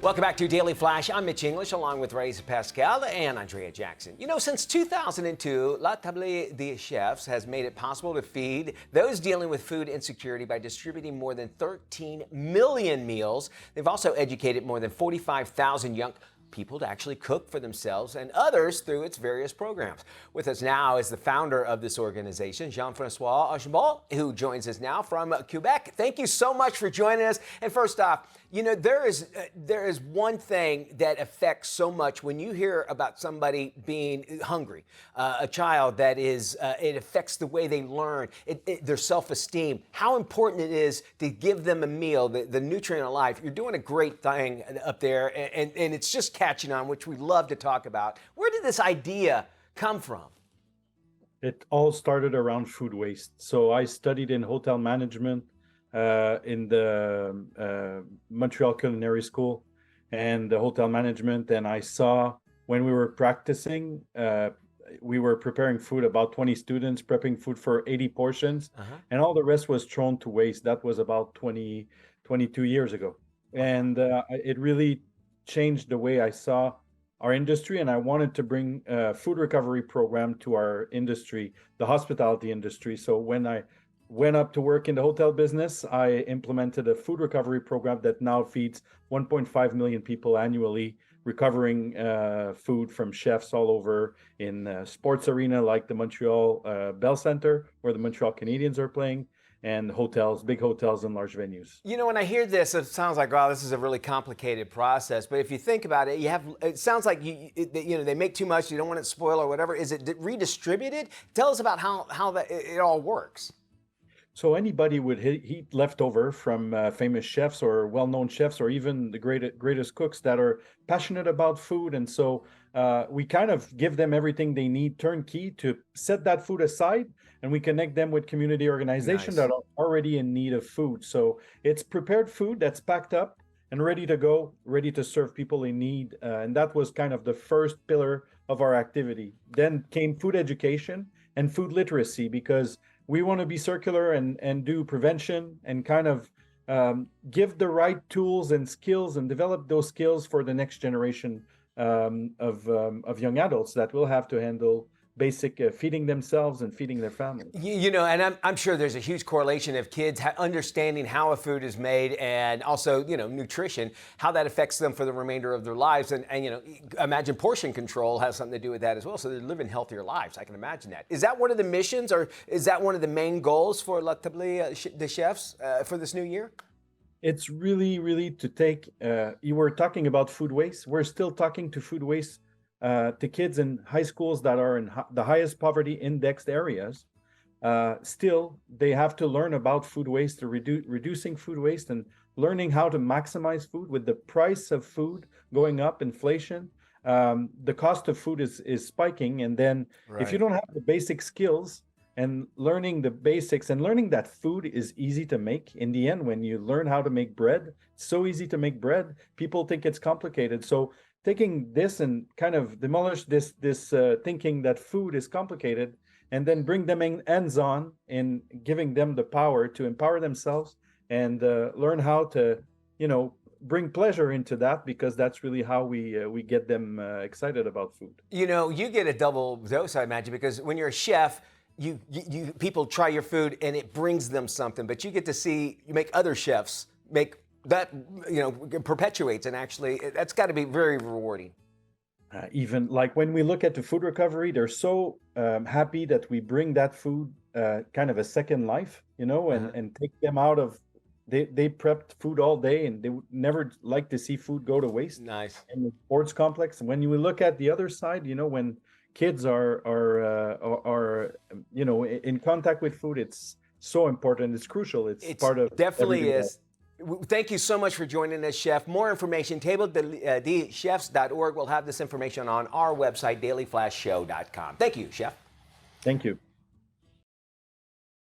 Welcome back to Daily Flash. I'm Mitch English, along with Riesa, Pascal, and Andrea Jackson. You know, since 2002, La Table des Chefs has made it possible to feed those dealing with food insecurity by distributing more than 13 million meals. They've also educated more than 45,000 young people to actually cook for themselves and others through its various programs. With us now is the founder of this organization, Francoius, who joins us now from Quebec. Thank you so much for joining us. And first off, you know, there is one thing that affects so much when you hear about somebody being hungry, a child that is, it affects the way they learn, their self-esteem, how important it is to give them a meal, the nutrient of life. You're doing a great thing up there, and it's just catching on, which we love to talk about. Where did this idea come from? It all started around food waste. So I studied in hotel management in the Montreal Culinary School and the hotel management. And I saw when we were practicing, we were preparing food, about 20 students prepping food for 80 portions, and all the rest was thrown to waste. That was about 22 years ago. And it really changed the way I saw our industry, and I wanted to bring a food recovery program to our industry, the hospitality industry. So when I went up to work in the hotel business, I implemented a food recovery program that now feeds 1.5 million people annually, recovering food from chefs all over in sports arena like the Montreal Bell Center, where the Montreal Canadiens are playing, and hotels, big hotels and large venues. You know, when I hear this, it sounds like, wow, this is a really complicated process. But if you think about it, it sounds like they make too much, you don't want it to spoil or whatever. Is it redistributed? Tell us about how it all works. So anybody would eat leftover from famous chefs or well-known chefs, or even the greatest cooks that are passionate about food. And so we kind of give them everything they need turnkey to set that food aside, and we connect them with community organizations that are already in need of food. So it's prepared food that's packed up and ready to go, ready to serve people in need. And that was kind of the first pillar of our activity. Then came food education and food literacy, because we want to be circular and do prevention and kind of give the right tools and skills and develop those skills for the next generation of young adults that will have to handle basic feeding themselves and feeding their families. You know, and I'm sure there's a huge correlation of kids understanding how a food is made, and also, you know, nutrition, how that affects them for the remainder of their lives. And you know, imagine portion control has something to do with that as well. So they're living healthier lives. I can imagine that. Is that one of the missions, or is that one of the main goals for La Table des Chefs for this new year? It's really to take, you were talking about food waste. We're still talking to food waste to kids in high schools that are in the highest poverty indexed areas. Still, they have to learn about food waste, to reducing food waste, and learning how to maximize food. With the price of food going up, inflation, the cost of food is spiking. And then if you don't have the basic skills and learning the basics and learning that food is easy to make, in the end, when you learn how to make bread, it's so easy to make bread, people think it's complicated. So taking this and kind of demolish this thinking that food is complicated, and then bring them in hands-on in giving them the power to empower themselves and learn how to, you know, bring pleasure into that, because that's really how we get them excited about food. You know, you get a double dose, I imagine, because when you're a chef, you people try your food and it brings them something, but you get to see you make other chefs make that, you know, perpetuates, and actually that's got to be very rewarding. Even like when we look at the food recovery, they're so happy that we bring that food kind of a second life, you know, and take them out of, they prepped food all day and they would never like to see food go to waste. Nice. In the sports complex. When you look at the other side, you know, when kids are you know, in contact with food, it's so important. It's crucial. It's part of definitely is. Thank you so much for joining us, Chef. More information, tabledechefs.org. We'll have this information on our website, dailyflashshow.com. Thank you, Chef. Thank you.